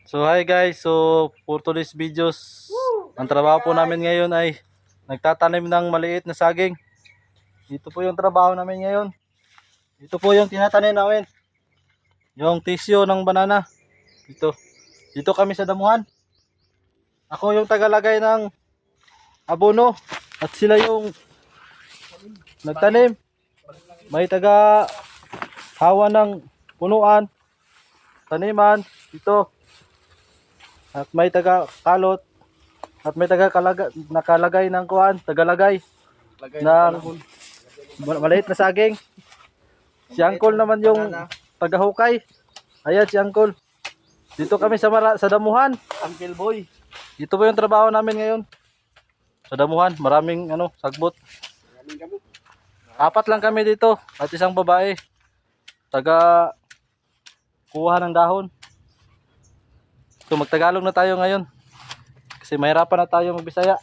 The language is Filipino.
So hi guys, so for today's videos, ang trabaho po namin ngayon ay nagtatanim ng maliit na saging. Ito po yung trabaho namin ngayon. Ito po yung tinatanim namin. Yung tisyo ng banana. Dito kami sa damuhan. Ako yung tagalagay ng abono at sila yung nagtanim. May taga hawa ng punuan, taniman dito. At may taga kalot at may taga nakalagay ng kuan, tagalagay ng maliit na saging. Si Uncle naman yung taga-hukay. Ayan si Uncle. Dito kami sa damuhan. Uncle Boy. Dito po yung trabaho namin ngayon. Sa damuhan, maraming sagbot. Apat lang kami dito at isang babae. Taga kuha ng dahon. So magtagalog na tayo ngayon. Kasi mahirapan na tayo magbisaya.